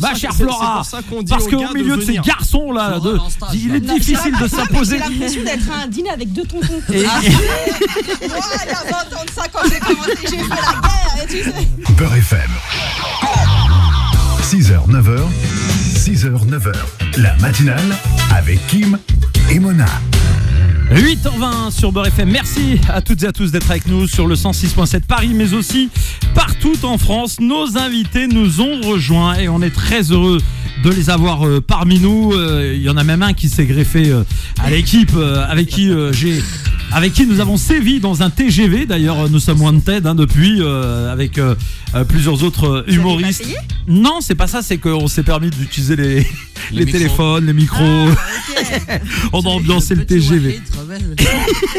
ma chère Flora, parce qu'au milieu de ces garçons là, il est difficile de s'imposer. J'ai l'impression d'être à un dîner avec deux tontons. Moi, il y a 20 ans de ça, quand j'ai commencé, j'ai fait la guerre, et tu sais. Beurre FM. 6h, 9h, 6h, 9h. La matinale avec Kim et Mona. 8h20 sur Beurre FM. Merci à toutes et à tous d'être avec nous sur le 106.7 Paris, mais aussi partout en France. Nos invités nous ont rejoints et on est très heureux de les avoir parmi nous. Il y en a même un qui s'est greffé à l'équipe avec qui nous avons sévi dans un TGV. D'ailleurs, nous sommes wanted depuis avec plusieurs autres humoristes. Vous avez pas payé ? Non, c'est pas ça, c'est qu'on s'est permis d'utiliser les téléphones, les micros. Okay. On a ambiancé le TGV.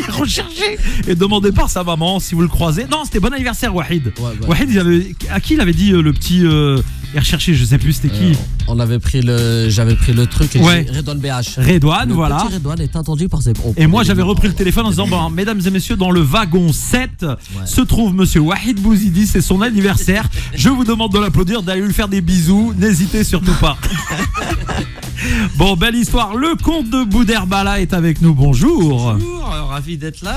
Recherché et demandé par sa maman si vous le croisez. Non, c'était bon anniversaire, Wahid. Ouais. Wahid, à qui il avait dit le petit et recherché, je sais plus, c'était qui. J'avais pris le truc et Redouane BH. Redouane, voilà. Le petit Redouane est attendu par ses. Et moi j'avais repris le téléphone en disant bon, mesdames et messieurs, dans le wagon 7 se trouve monsieur Wahid Bouzidi, c'est son anniversaire. Je vous demande de l'applaudir, d'aller lui faire des bisous, n'hésitez surtout pas. Bon, belle histoire. Le comte de Boudherbala est avec nous. Bonjour. Bonjour, ravi d'être là.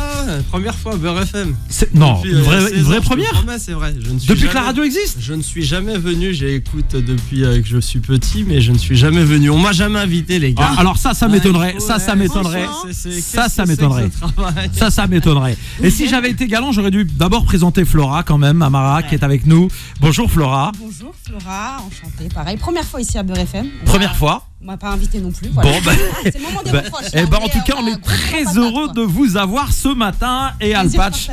Première fois Beurre FM. Non, une vraie première. C'est vrai. Depuis que la radio existe. Je ne suis jamais venu. J'écoute depuis que je suis petit, mais je ne suis jamais venu. On m'a jamais invité, les gars. Alors ça m'étonnerait. Ça m'étonnerait. Et si j'avais été galant, j'aurais dû d'abord présenter Flora quand même, Amara, qui est avec nous. Bonjour Flora. Bonjour Flora, enchantée. Pareil, première fois ici à Beurre FM. Première fois. On m'a pas invité non plus. Voilà. Bon, c'est le moment des reproches. En tout cas, on est très heureux de vous avoir ce matin et Alpatch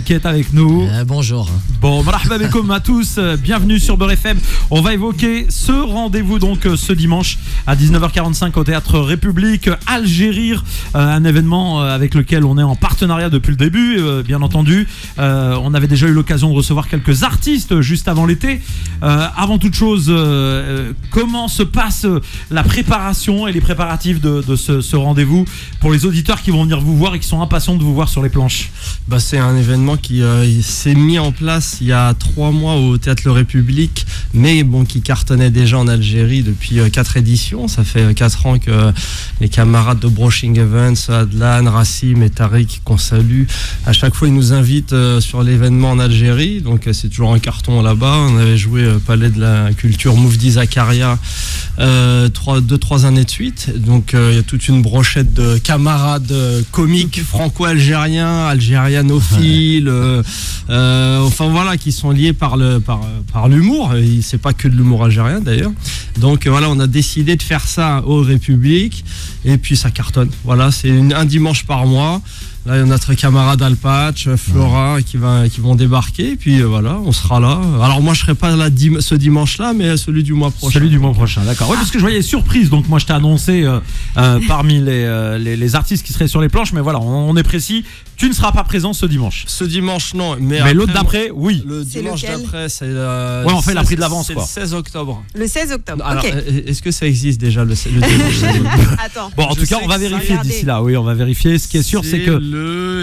qui est avec nous. Bonjour. Bon, marhaba bekoum à tous. Bienvenue sur Beurre FM. On va évoquer ce rendez-vous donc ce dimanche à 19h45 au Théâtre République Algérie, un événement avec lequel on est en partenariat depuis le début, bien entendu. On avait déjà eu l'occasion de recevoir quelques artistes juste avant l'été. Avant toute chose, comment se passe la préparation et les préparatifs de ce rendez-vous pour les auditeurs qui vont venir vous voir et qui sont impatients de vous voir sur les planches? C'est un événement qui s'est mis en place il y a 3 mois au Théâtre Le République, mais qui cartonnait déjà en Algérie depuis 4 éditions. Ça fait 4 ans que les camarades de Broching Events, Adlan, Rassim et Tariq, qu'on salue, à chaque fois ils nous invitent sur l'événement en Algérie, donc c'est toujours un carton là-bas. On avait joué Palais de la Culture Moufdi Zakaria 2-3 années de suite, donc il y a toute une brochette de camarades comiques franco-algériens, algérianophiles, enfin voilà, qui sont liés par l'humour. C'est pas que de l'humour algérien d'ailleurs. Donc voilà, on a décidé de faire ça au République et puis ça cartonne. Voilà, c'est un dimanche par mois. Là, il y a notre camarade Alpatch, Flora qui vont débarquer. Et puis voilà, on sera là. Alors moi, je serai pas là ce dimanche-là, mais celui du mois prochain. Celui du mois prochain, d'accord. Oui, parce que je voyais surprise. Donc moi, je t'ai annoncé parmi les artistes qui seraient sur les planches. Mais voilà, on est précis. Tu ne seras pas présent ce dimanche. Ce dimanche, non. Mais l'autre d'après, oui. Le dimanche d'après, c'est on fait la prise d'avance, c'est quoi. le 16 octobre. Le 16 octobre. Alors, ok. Est-ce que ça existe déjà le dimanche? Attends. Bon, en tout cas, on va vérifier d'ici là. Oui, on va vérifier. Ce qui est sûr, c'est que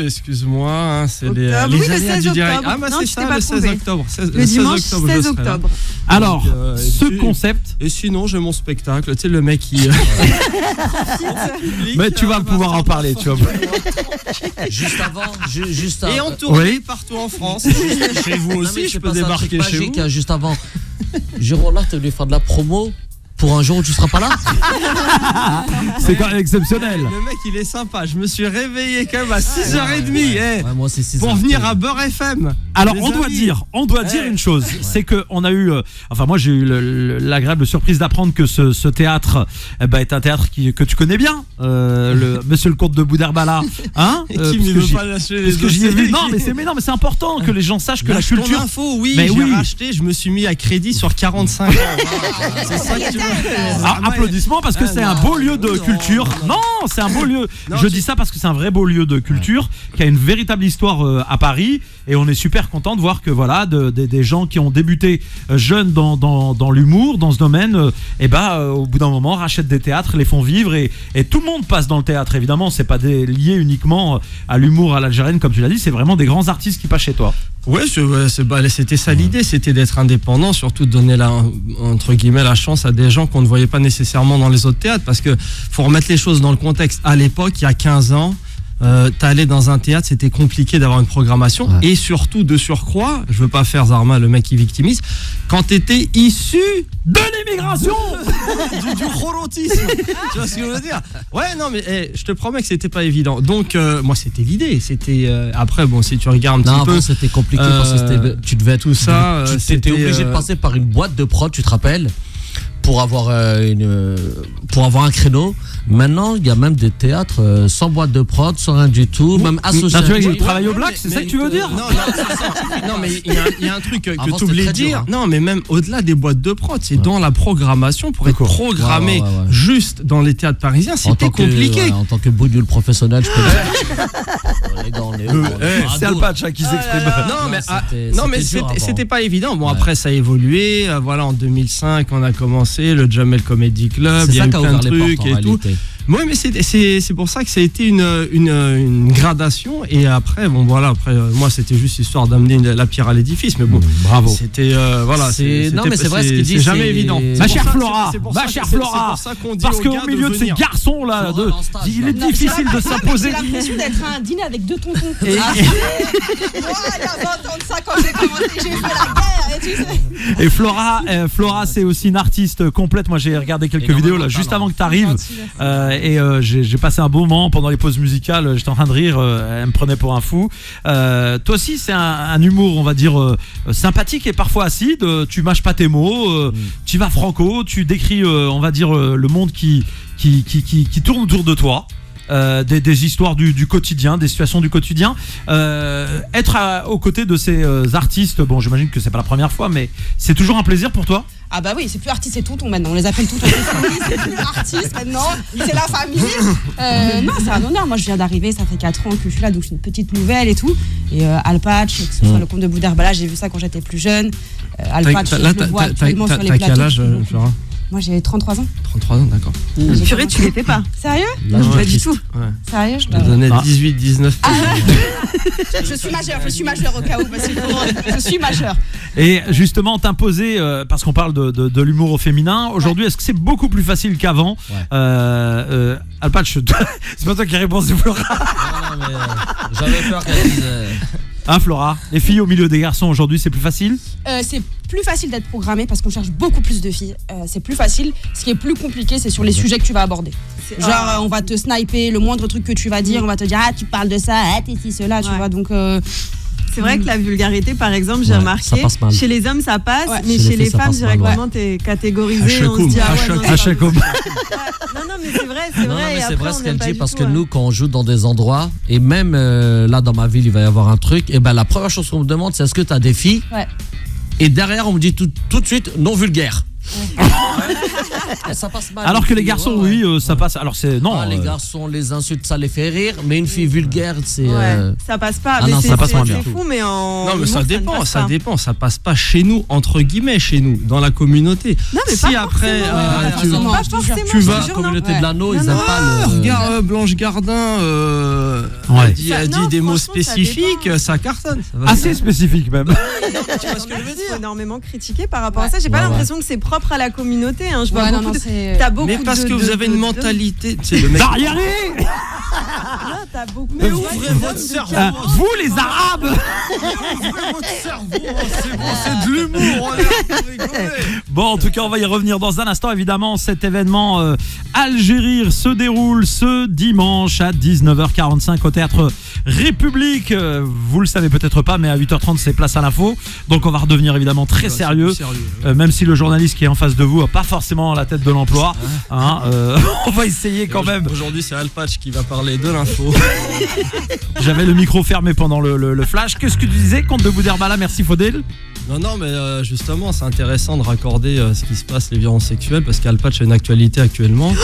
excuse-moi, c'est les aléas du direct. Ah, bah c'est ça, le 16 octobre. Le dimanche 16 octobre. Alors, ce concept. Et sinon, j'ai mon spectacle. Tu sais, le mec qui. Mais tu vas pouvoir en parler, tu vois. Juste avant. Et en tournée partout en France. Chez vous aussi, je peux débarquer chez vous. Juste avant. Jérôme, là, tu veux lui faire de la promo pour un jour où tu seras pas là. C'est quand même exceptionnel. Le mec, il est sympa. Je me suis réveillé quand même à 6h30 moi, c'est 6h. pour venir à Beurre FM. Alors, on doit dire une chose, c'est que on a eu, moi j'ai eu l'agréable surprise d'apprendre que ce théâtre est un théâtre que tu connais bien, Monsieur le comte de Boudherbala, hein, qui ne veut pas lâcher les dossiers. Non, mais c'est important que les gens sachent que la culture. Info, j'ai racheté, je me suis mis à crédit sur 45 ans. C'est ça que tu veux. Applaudissements parce que c'est un beau lieu de culture. Non, c'est un beau lieu. Je dis ça parce que c'est un vrai beau lieu de culture qui a une véritable histoire à Paris, et on est super content de voir que voilà des gens qui ont débuté jeunes dans l'humour, dans ce domaine, au bout d'un moment rachètent des théâtres, les font vivre, et tout le monde passe dans le théâtre. Évidemment, c'est pas lié uniquement à l'humour à l'algérienne comme tu l'as dit, c'est vraiment des grands artistes qui passent chez toi. Ouais, c'était ça l'idée, c'était d'être indépendant, surtout de donner entre guillemets la chance à des gens qu'on ne voyait pas nécessairement dans les autres théâtres, parce que faut remettre les choses dans le contexte. À l'époque, il y a 15 ans, t'allais dans un théâtre, c'était compliqué d'avoir une programmation, et surtout de surcroît, je veux pas faire Zarma le mec qui victimise, quand t'étais issu de l'immigration, du chorotisme, tu vois ce que je veux dire? Ouais, non mais je te promets que c'était pas évident. Donc moi c'était l'idée, c'était après bon si tu regardes un petit peu, c'était compliqué parce que tu devais tout ça, tu étais obligé de passer par une boîte de prod, tu te rappelles, pour avoir un créneau. Maintenant, il y a même des théâtres sans boîte de prod, sans rien du tout, même associatif. Tu travailles au black, c'est ça que tu veux dire? Non, mais il y a un truc que tu oublies de dire. Non, mais même au-delà des boîtes de prod, c'est dans la programmation, pour être programmé juste dans les théâtres parisiens, c'était compliqué. En tant que boudioule professionnel, je peux c'est Alpatch qui s'exprime. Non, mais c'était pas évident. Bon, après, ça a évolué. Voilà, en 2005, on a commencé le Jamel Comedy Club. Il y a eu plein de trucs et tout. Oui, mais c'est pour ça que ça a été une gradation. Et après, bon, voilà, moi, c'était juste histoire d'amener la pierre à l'édifice. Mais bon, bravo. C'était, voilà. Non, mais c'est vrai ce qu'il dit. C'est jamais évident. Ma chère Flora, parce qu'au milieu de ces garçons-là, il est difficile de s'imposer. J'ai l'impression d'être à un dîner avec deux tontons. Moi, il y a 20 ans de ça, quand j'ai commencé, j'ai fait la guerre. Et tu sais. Et Flora, c'est aussi une artiste complète. Moi, j'ai regardé quelques vidéos là, juste avant que tu arrives. Et j'ai passé un bon moment pendant les pauses musicales. J'étais en train de rire, elle me prenait pour un fou. Toi aussi, c'est un humour, on va dire, sympathique et parfois acide. Tu mâches pas tes mots, tu vas franco, tu décris, on va dire, le monde qui tourne autour de toi. Des histoires du quotidien, des situations du quotidien. Être aux côtés de ces artistes, bon, j'imagine que c'est pas la première fois, mais c'est toujours un plaisir pour toi? Ah bah oui, c'est plus artiste et tonton maintenant, on les appelle tontons, c'est plus artiste maintenant, c'est la famille. Non, c'est un honneur, moi je viens d'arriver, ça fait 4 ans que je suis là, donc je suis une petite nouvelle et tout. Et Alpatch, que ce soit le Comte de Boudherbala, j'ai vu ça quand j'étais plus jeune. Alpatch, je le vois actuellement sur les plateaux. T'as quel âge, Flora? Moi j'ai 33 ans. 33 ans, d'accord. Purée, tu les fais pas. Sérieux? Non, pas du tout. Ouais. Sérieux? Je te donnais 18, 19. Je suis majeur au cas où, parce que je suis majeur. Et justement, t'imposer, parce qu'on parle de l'humour au féminin, aujourd'hui, est-ce que c'est beaucoup plus facile qu'avant? Alpatch, c'est pas toi qui réponds, c'est Flora. Non, mais j'avais peur qu'elle dise. Hein, Flora, les filles au milieu des garçons aujourd'hui, c'est plus facile? C'est plus facile d'être programmé parce qu'on cherche beaucoup plus de filles. C'est plus facile. Ce qui est plus compliqué, c'est sur les sujets que tu vas aborder. Genre, on va te sniper, le moindre truc que tu vas dire, on va te dire, ah, tu parles de ça, ah, t'es ci, cela, tu vois. Donc. C'est vrai que la vulgarité, par exemple, j'ai remarqué, chez les hommes ça passe, mais chez les femmes, directement, t'es catégorisé. On se dit, ah ouais, non, mais c'est vrai. Mais c'est vrai ce qu'elle dit, parce que nous, quand on joue dans des endroits, et même là dans ma ville, il va y avoir un truc, et ben la première chose qu'on me demande, c'est est-ce que t'as des filles? Et derrière, on me dit tout de suite non vulgaire. Ça passe mal. Alors que les garçons, oui, ça passe. Alors c'est non. Les garçons, les insultes, ça les fait rire, mais une fille vulgaire, c'est. Ça passe pas. Ah non, ça passe moins bien. C'est fou, mais en. Non, mais ça dépend. Ça passe pas chez nous, entre guillemets, chez nous, dans la communauté. Non, mais si pas après, tu vas. La communauté de l'anneau, ils aiment pas le. Regarde, Blanche Gardin a dit des mots spécifiques, ça cartonne. Assez spécifique même. Tu vois ce que je veux dire? Énormément critiqué par rapport à ça. J'ai pas l'impression que c'est propre à la communauté. Je vois beaucoup. T'as beaucoup. Mais parce que vous avez une mentalité. C'est le mec. T'as beaucoup. Mais ouvrez votre cerveau. Vous les Arabes. Ouvrez votre cerveau. C'est bon, c'est de l'humour. Bon, en tout cas, on va y revenir dans un instant. Évidemment, cet événement Algérie se déroule ce dimanche à 19h45 au théâtre République. Vous le savez peut-être pas, mais à 8h30, c'est place à l'info. Donc, on va redevenir évidemment très sérieux. Même si le journaliste qui est en face de vous n'a pas forcément la tête de l'emploi. On va essayer quand même. Aujourd'hui, c'est Alpatch qui va parler de l'info. J'avais le micro fermé pendant le flash. Qu'est-ce que tu disais, Comte de Boudherbala? Merci Faudel. Non, mais justement, c'est intéressant de raccorder ce qui se passe, les violences sexuelles, parce qu'Alpatch a une actualité actuellement. Donc,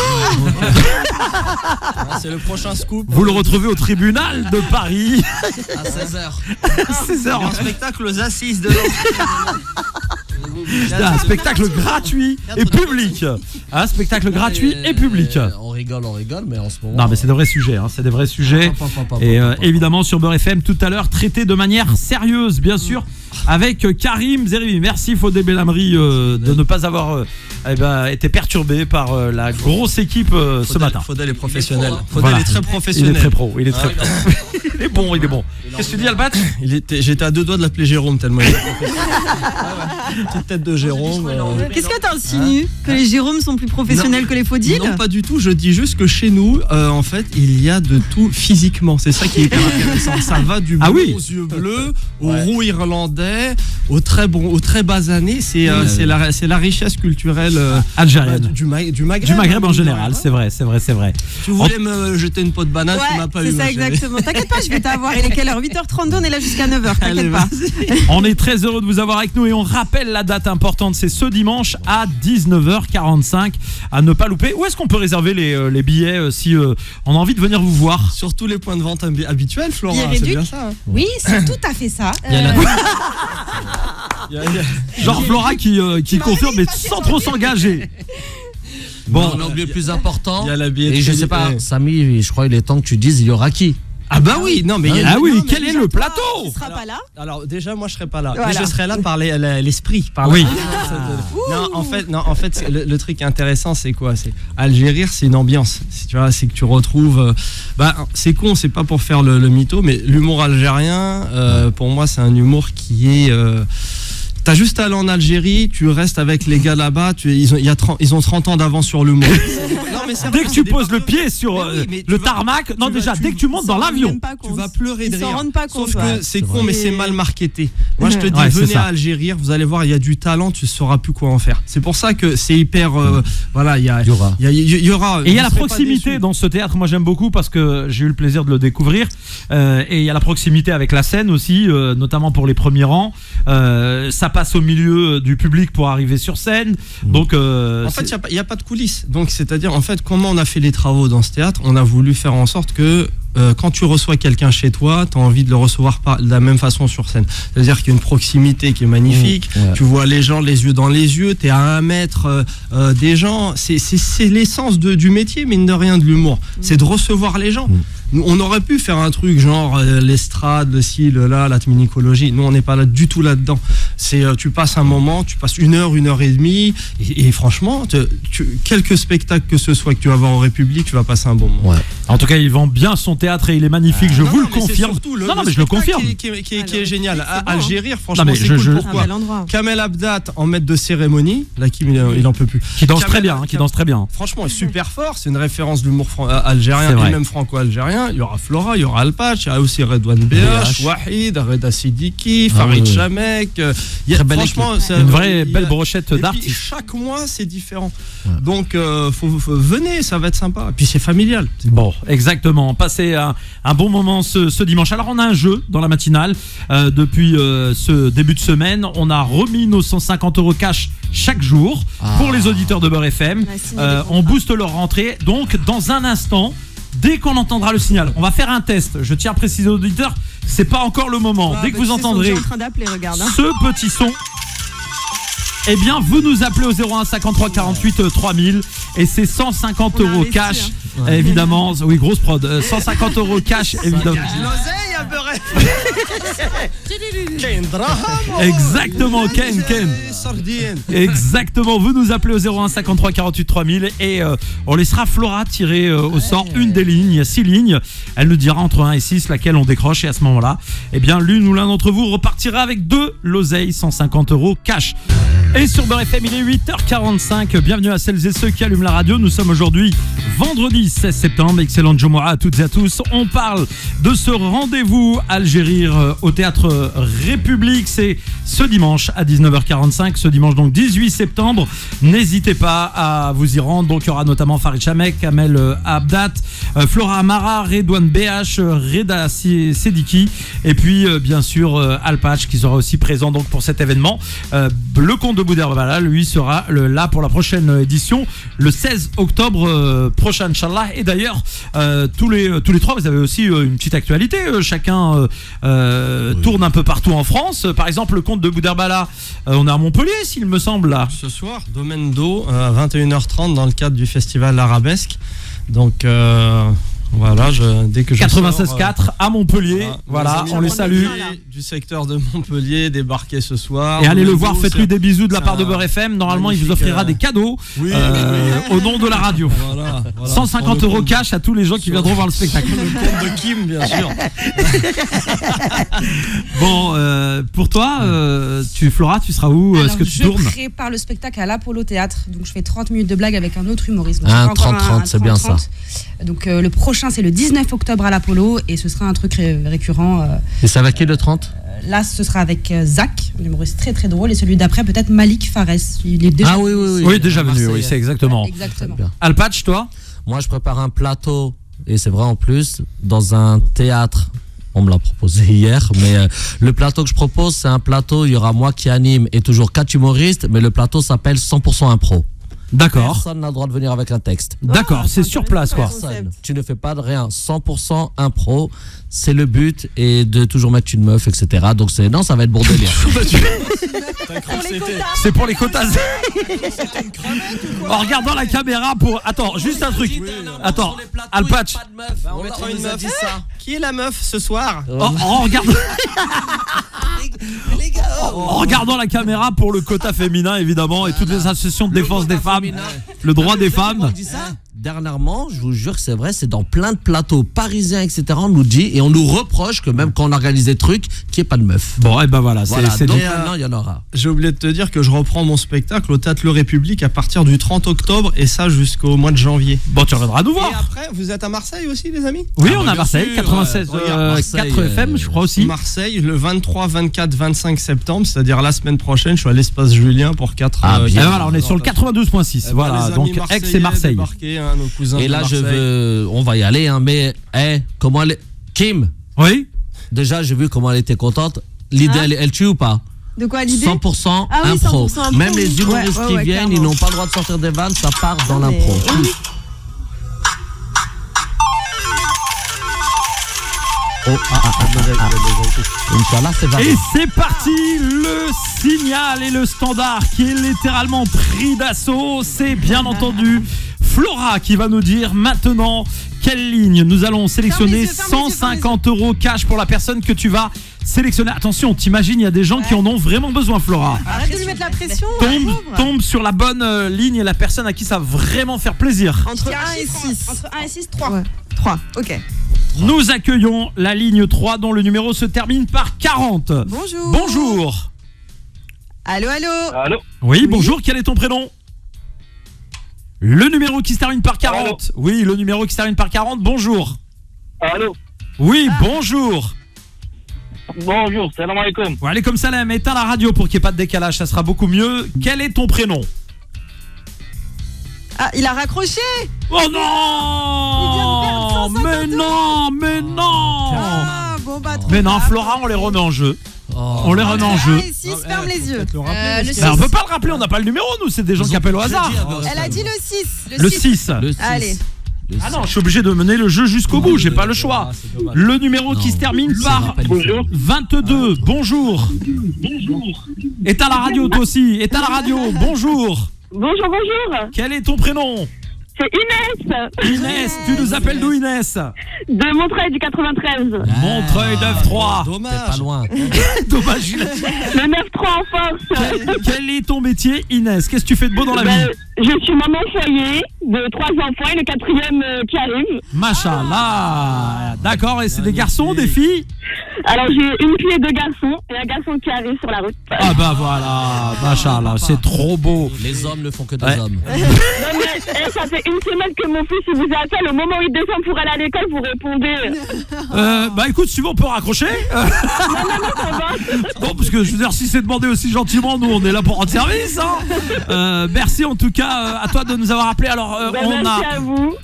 c'est le prochain scoop. Vous le retrouvez au tribunal de Paris. À 16h. 16h. Un spectacle aux assises de un spectacle gratuit et public. Un spectacle gratuit et public. On rigole, mais en ce moment. Non, mais c'est de vrais sujets, hein, c'est des vrais sujets. Et évidemment, sur Beurre FM, tout à l'heure, traité de manière sérieuse, bien sûr, avec Karim Zeribi. Merci Faudel Belhamri de ne pas avoir été perturbé par la grosse équipe ce matin. Faudel est professionnel. Faudel est très professionnel. Il est très pro. Il est très pro. Il est bon. Qu'est-ce que tu dis, Albatch? J'étais à 2 doigts de l'appeler Jérôme tellement il est professionnel. Petite tête de Jérôme. Qu'est-ce que tu insinues? Que les Jérômes sont plus professionnels que les Faudil? Non, pas du tout. Je dis juste que chez nous, en fait, il y a de tout physiquement. C'est ça qui est hyper intéressant. Ça va du blond aux yeux bleus, au roux irlandais, au très bas années. C'est la richesse culturelle algérienne. Du Maghreb. Du Maghreb en général, c'est vrai. Tu voulais me jeter une peau de banane, tu m'as pas eu. C'est ça, exactement. T'inquiète pas, je vais t'avoir. Il est quelle heure? 8h32, on est là jusqu'à 9h. T'inquiète pas. On est très heureux de vous avoir avec nous et on rappelle la date importante, c'est ce dimanche à 19h45 à ne pas louper. Où est-ce qu'on peut réserver les billets si on a envie de venir vous voir? Sur tous les points de vente habituels, Flora, c'est bien ça. Oui, c'est tout à fait ça. Genre Flora qui confirme mais sans trop s'engager. Bon, on a oublié le plus important. Il y a la billetterie. Et je sais pas, Samy, je crois il est temps que tu dises il y aura qui? Ah bah oui, non mais quel est le plateau? Tu seras pas là? Alors déjà moi je serai pas là, voilà. mais je serai là par l'esprit, par oui. Non en fait le truc intéressant c'est quoi? C'est Algérie, c'est une ambiance. Tu vois, c'est que tu retrouves c'est con, c'est pas pour faire le mytho, mais l'humour algérien pour moi c'est un humour qui est t'as juste à aller en Algérie, tu restes avec les gars là-bas, ils ont 30 ans d'avance sur l'humour. Dès que tu poses le pied sur le tarmac, dès que tu montes dans l'avion, tu vas pleurer de rire. Ils s'en rendent pas compte. Sauf que c'est con, mais c'est mal marketé. Moi, je te dis, venez à Algérie, vous allez voir, il y a du talent, tu ne sauras plus quoi en faire. C'est pour ça que c'est hyper. Il y aura. Et il y a la proximité dans ce théâtre. Moi, j'aime beaucoup parce que j'ai eu le plaisir de le découvrir. Et il y a la proximité avec la scène aussi, notamment pour les premiers rangs. Ça passe au milieu du public pour arriver sur scène. Donc, en fait, il n'y a pas de coulisses. Donc, c'est-à-dire, en fait, comment on a fait les travaux dans ce théâtre? On a voulu faire en sorte que quand tu reçois quelqu'un chez toi, tu as envie de le recevoir de la même façon sur scène. C'est-à-dire qu'il y a une proximité qui est magnifique. Tu vois les gens les yeux dans les yeux, tu es à 1 mètre des gens. C'est l'essence du métier, mine de rien, de l'humour. C'est de recevoir les gens. On aurait pu faire un truc genre l'estrade, le ci, le là, la communicologie. Nous, on n'est pas là du tout là-dedans. Tu passes un moment, tu passes 1 heure, 1 heure et demie, et franchement, quelques spectacles que ce soit que tu vas voir en République, tu vas passer un bon moment. Ouais. En tout cas, il vend bien son théâtre et il est magnifique, je vous le confirme. Mais je le confirme. Qui est génial. Algérie, franchement, c'est cool. Pourquoi? Kamel Abdat en maître de cérémonie, là, il en peut plus. Qui danse très bien, Franchement, il est super fort. C'est une référence de l'humour algérien et même franco-algérien. Il y aura Flora, il y aura Alpatch, il y a aussi Redouane BH, Wahid, Reda Sidiki, Farid Chamek. Franchement, c'est une vraie belle brochette d'artistes. Chaque mois, c'est différent. Donc, venez, ça va être sympa. Et puis, c'est familial. Bon, exactement. Passez un bon moment ce dimanche. Alors, on a un jeu dans la matinale. Depuis ce début de semaine, on a remis nos 150 € cash chaque jour pour les auditeurs de Beurre FM. On booste leur rentrée. Donc, dans un instant, dès qu'on entendra le signal, on va faire un test. Je tiens à préciser aux auditeurs, c'est pas encore le moment. Dès que vous entendrez ce petit son, eh bien vous nous appelez au 01 53 48 3000 et c'est 150 € cash, évidemment. Oui, grosse prod. 150 € cash, évidemment. Exactement, Ken. Exactement, vous nous appelez au 01 53 48 3000 et on laissera Flora tirer au sort une des lignes. Il y a 6 lignes. Elle nous dira entre 1 et 6 laquelle on décroche et à ce moment-là, eh bien l'une ou l'un d'entre vous repartira avec 2 l'oseille 150 € cash. Et sur Beurre FM, il est 8h45. Bienvenue à celles et ceux qui allument la radio. Nous sommes aujourd'hui vendredi 16 septembre. Excellente Jumu'ah à toutes et à tous. On parle de ce rendez-vous Algérie au théâtre République. C'est ce dimanche à 19h45. Ce dimanche donc 18 septembre. N'hésitez pas à vous y rendre. Donc il y aura notamment Farid Chamek, Kamel Abdat, Flora Amara, Redouane BH, Reda Sediki et puis bien sûr Alpatch qui sera aussi présent donc pour cet événement. Le comte de Bouderbala, lui, sera là pour la prochaine édition, le 16 octobre prochain, Inch'Allah. Et d'ailleurs, tous les trois, vous avez aussi une petite actualité. Chacun tourne un peu partout en France. Par exemple, le comte de Bouderbala, on est à Montpellier, s'il me semble, là. Ce soir, Domaine d'eau, à 21h30, dans le cadre du festival Arabesque. Donc voilà, dès que je 96.4 à Montpellier. Voilà, on les salue. Du secteur de Montpellier, débarquer ce soir. Et allez le voir, faites-lui des bisous de la part de Beurre FM. Normalement, il vous offrira des cadeaux au nom de la radio. Voilà. 150 € cash à tous les gens qui viendront voir le spectacle. Le compte de Kim, bien sûr. Bon, pour toi, Flora, tu seras où? Est-ce que tu tournes? Je prépare le spectacle à l'Apollo Théâtre. Donc, je fais 30 minutes de blague avec un autre humoriste. Un 30-30, c'est bien ça. Donc, le prochain, c'est le 19 octobre à l'Apollo. Et ce sera un truc récurrent. Et ça va qui le 30? Là, ce sera avec Zach, un humoriste très très drôle. Et celui d'après, peut-être Malik Fares. Il est déjà oui, déjà venu, oui, c'est exactement. Alpatch, toi? Moi, je prépare un plateau, et c'est vrai en plus, dans un théâtre. On me l'a proposé hier, mais le plateau que je propose, c'est un plateau, il y aura moi qui anime et toujours 4 humoristes, mais le plateau s'appelle 100% impro. D'accord. Personne n'a le droit de venir avec un texte. D'accord, c'est sur place quoi. Tu ne fais pas de rien, 100% impro, c'est le but, et de toujours mettre une meuf, etc. Donc non, ça va être bordélier. C'est pour les quotas. En regardant la caméra pour... Attends, juste un truc. Attends, Alpatch. On mettra une meuf. Qui est la meuf ce soir? En regardant la caméra pour le quota féminin, évidemment, et toutes les associations de défense des femmes, le droit des femmes. Dernièrement, je vous jure que c'est vrai, c'est dans plein de plateaux parisiens, etc. On nous dit et on nous reproche que même quand on organise des trucs, qu'il n'y ait pas de meuf. Bon, et ben voilà, donc maintenant il y en aura. J'ai oublié de te dire que je reprends mon spectacle au Théâtre Le République à partir du 30 octobre et ça jusqu'au mois de janvier. Bon, tu reviendras nous voir. Et après, vous êtes à Marseille aussi, les amis? Oui, on est à Marseille, 96.4 FM, je crois aussi. Marseille, le 23, 24, 25 septembre, c'est-à-dire la semaine prochaine, je suis à l'Espace Julien pour 4. Voilà, on est sur le 92.6. Voilà, donc Aix et Marseille. Et là, on va y aller, hein, mais comment elle est... Kim? Oui. Déjà, j'ai vu comment elle était contente. L'idée, elle tue ou pas? De quoi l'idée? 100% impro. 100% impro. Même les humoristes qui viennent, clairement. Ils n'ont pas le droit de sortir des vannes, ça part dans l'impro. Et c'est parti, le signal et le standard qui est littéralement pris d'assaut. C'est bien entendu Flora qui va nous dire maintenant quelle ligne nous allons sélectionner. 150 € cash pour la personne que tu vas sélectionner. Attention, t'imagines, il y a des gens qui en ont vraiment besoin, Flora. Arrête de lui mettre la pression. Tombe sur la bonne ligne et la personne à qui ça va vraiment faire plaisir. Entre 1 et 6. Entre 1 et 6, 3. Ouais. 3, ok. Nous accueillons la ligne 3 dont le numéro se termine par 40. Bonjour. Bonjour. Allô. Oui, bonjour, quel est ton prénom? Le numéro qui se termine par 40. Allô. Oui, le numéro qui se termine par 40, bonjour. Allô. Oui, bonjour. Bonjour, salam alaikum. Wa alaikum salam, éteins la radio pour qu'il n'y ait pas de décalage, ça sera beaucoup mieux. Quel est ton prénom? Ah, il a raccroché. Oh non! Mais non! Mais non, Flora, on les remet en jeu. On les remet en jeu. 6, ferme les yeux. On peut pas le rappeler, on n'a pas le numéro, nous, c'est des gens qui appellent au hasard. Elle a dit le 6. Le 6. Allez. Ah non, je suis obligé de mener le jeu jusqu'au bout, j'ai pas le choix. Le numéro qui se termine par 22. Bonjour. Éteins la radio toi aussi, éteins la radio. Bonjour. Bonjour. Quel est ton prénom? C'est Inès. Inès, tu nous appelles d'où, Inès? De Montreuil du 93. Montreuil 9-3. Dommage. T'es pas loin. Dommage. Le 9-3 en force. Quel est ton métier, Inès? Qu'est-ce que tu fais de beau dans la vie? Je suis maman au foyer de 3 enfants et le 4e qui arrive. Machallah. D'accord, et c'est des garçons, des filles? Alors j'ai une fille et 2 garçons et un garçon qui arrive sur la route. Ah bah voilà, machallah, c'est trop beau. Les hommes ne font que des hommes. Non mais ça fait une semaine que mon fils il vous appelle, au moment où il descend pour aller à l'école, vous répondez. Bah écoute, si on peut raccrocher. Non, ça va. Non, parce que je veux dire, si c'est demandé aussi gentiment, nous on est là pour rendre service. Merci en tout cas à toi de nous avoir appelé. Alors on a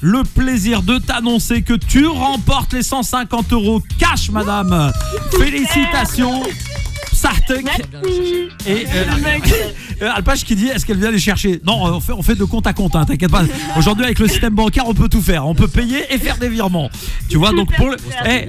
le plaisir de t'annoncer que tu remportes les 150 € cash, madame. Félicitations. Sartek. Et Alpach qui dit est-ce qu'elle vient les chercher? Non, on fait de compte à compte, hein, t'inquiète pas. Aujourd'hui avec le système bancaire on peut tout faire, on peut payer et faire des virements. Tu vois, donc pour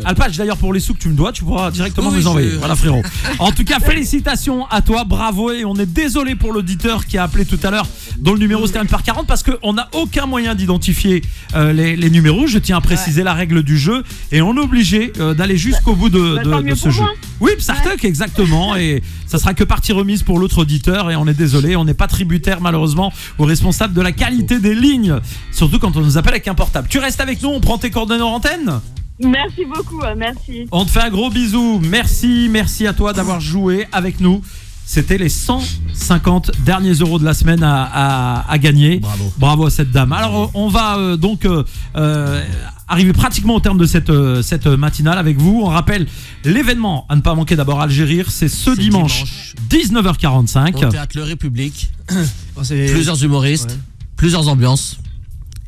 Alpach, d'ailleurs pour les sous que tu me dois, tu pourras directement nous envoyer. Voilà frérot. En tout cas félicitations à toi, bravo, et on est désolé pour l'auditeur qui a appelé tout à l'heure dont le numéro se termine par 40 parce qu'on n'a aucun moyen d'identifier les numéros. Je tiens à préciser la règle du jeu et on est obligé d'aller jusqu'au bout de ce jeu. Oui, Sartek, exactement, et ça sera que partie remise pour l'autre auditeur et on est désolé, on n'est pas tributaire malheureusement aux responsables de la qualité des lignes, surtout quand on nous appelle avec un portable. Tu restes avec nous, on prend tes coordonnées en antenne. Merci beaucoup, merci. On te fait un gros bisou, merci à toi d'avoir joué avec nous. C'était les 150 derniers euros de la semaine à gagner. Bravo à cette dame. Alors on va donc arriver pratiquement au terme de cette matinale avec vous. On rappelle l'événement à ne pas manquer, d'abord Algérie, c'est ce dimanche 19h45 au Théâtre Le République. Plusieurs humoristes, plusieurs ambiances.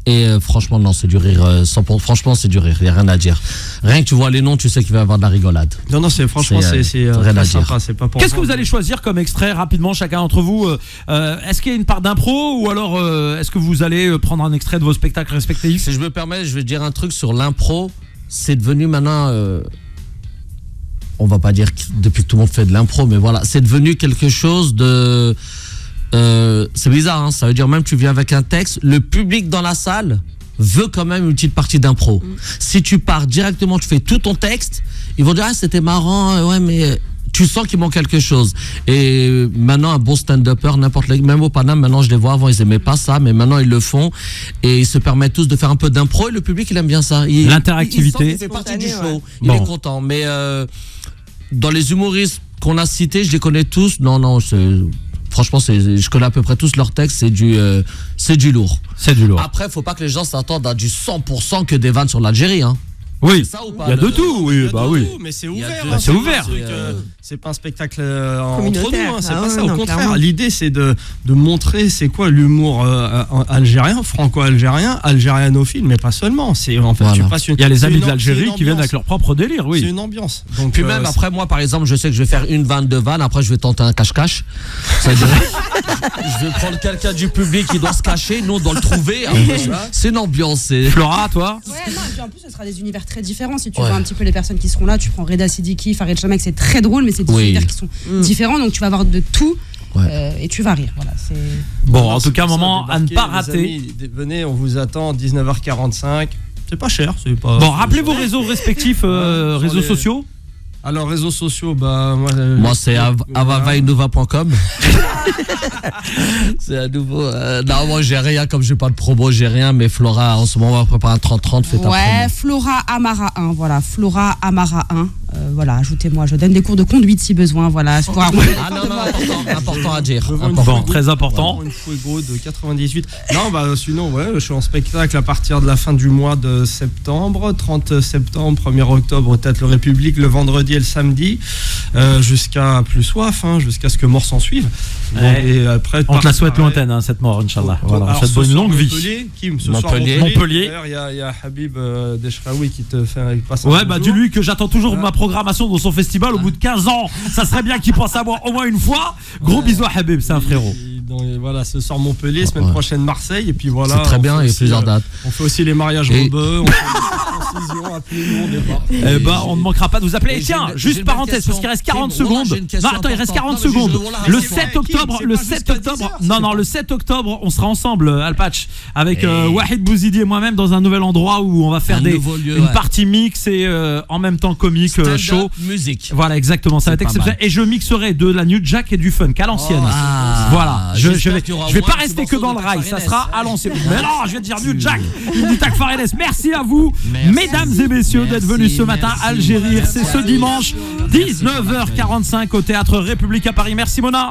Et franchement non, c'est du rire 100%. Franchement c'est du rire, il n'y a rien à dire. Rien que tu vois les noms, tu sais qu'il va y avoir de la rigolade. Non, c'est franchement c'est rien à dire. C'est pas pour Qu'est-ce que vous allez choisir comme extrait rapidement chacun d'entre vous? Est-ce qu'il y a une part d'impro ou alors est-ce que vous allez prendre un extrait de vos spectacles respectifs? Si je me permets, je vais dire un truc sur l'impro. C'est devenu maintenant on va pas dire depuis que tout le monde fait de l'impro, mais voilà, c'est devenu quelque chose de c'est bizarre, hein, ça veut dire même tu viens avec un texte, le public dans la salle veut quand même une petite partie d'impro. Si tu pars directement, tu fais tout ton texte, ils vont dire ah c'était marrant, ouais mais tu sens qu'il manque quelque chose. Et maintenant un bon stand-upper, même au Paname, maintenant je les vois, avant ils aimaient pas ça, mais maintenant ils le font et ils se permettent tous de faire un peu d'impro et le public il aime bien ça. L'interactivité. Il fait partie du show, il est content. Mais dans les humoristes qu'on a cités, je les connais tous. Non, franchement, je connais à peu près tous leurs textes, c'est du lourd. C'est du lourd. Après, faut pas que les gens s'attendent à du 100% que des vannes sur l'Algérie, hein. Oui, il y a de tout, oui, bah oui. Mais c'est ouvert. C'est ouvert. C'est pas un spectacle entre nous, hein, c'est pas ça. Au contraire, clairement. l'idée c'est de montrer c'est quoi l'humour algérien, franco-algérien, algérianophile, mais pas seulement. C'est en fait, Voilà. Il y a les amis de l'Algérie qui viennent avec leur propre délire, oui. C'est une ambiance. Donc, puis même après, moi par exemple, je sais que je vais faire une vanne, deux vannes, après je vais tenter un cache-cache. Je vais prendre quelqu'un du public qui doit se cacher, nous on doit le trouver. C'est une ambiance. Flora, toi? Ouais, non, et puis en plus, ce sera des univers très différents. Si tu vois un petit peu les personnes qui seront là, tu prends Reda Sidiki, Farid Chamek, c'est très drôle, mais c'est des univers qui sont différents, donc tu vas avoir de tout. Et tu vas rire. Voilà, bon, en tout cas, moment à ne pas rater. Amis, venez, on vous attend 19h45. C'est pas cher, c'est pas. Bon, rappelez vos réseaux respectifs, réseaux sociaux. Alors, réseaux sociaux, bah moi c'est avavainova.com. C'est à nouveau. Non, moi j'ai rien, comme j'ai pas de promo, j'ai rien, mais Flora, en ce moment, on va préparer un 30-30, fait ta promo. Flora Amara 1, voilà, Flora Amara 1. Voilà, ajoutez-moi, je donne des cours de conduite si besoin, voilà. Important à dire. Bon, très important. Une Fuego de 98. Non, bah sinon, je suis en spectacle à partir de la fin du mois de septembre, 30 septembre, 1er octobre au Théâtre Le République, le vendredi et le samedi, jusqu'à plus soif, jusqu'à ce que mort s'en suive. Et après, on te la souhaite lointaine, cette mort, Inch'Allah. Voilà, on souhaite une longue vie. Montpellier. Il y a Habib Deshraoui qui te fait passer. Ouais, bah dis-lui que j'attends toujours ma programmation dans son festival au bout de 15 ans. Ça serait bien qu'il pense à moi au moins une fois. Gros bisous à Habib, c'est un frérot. Donc, voilà, ce soir Montpellier, semaine prochaine Marseille, et puis voilà. C'est très bien, il y a plusieurs dates. On fait aussi les mariages rebeux, on fait les circoncisions, appelez-nous, on débat. On ne manquera pas de vous appeler. Et tiens, juste parenthèse, parce qu'il reste 40 secondes. Non, attends, il reste 40 secondes. Le 7 octobre, le 7 octobre, on sera ensemble, Alpach, avec Wahid Bouzidi et moi-même dans un nouvel endroit où on va faire une partie mix et en même temps comique, show. Musique. Voilà, exactement, ça va être exceptionnel. Et je mixerai de la New Jack et du funk à l'ancienne. Voilà. Je vais pas rester que dans le rail, ça sera à l'ancienne. Mais non, je vais te dire New Jack, il dit Tac Faredes. Merci à vous, mesdames et messieurs, d'être venus ce matin à Algérie. C'est ce dimanche, 19h45 au Théâtre République à Paris. Merci Mona.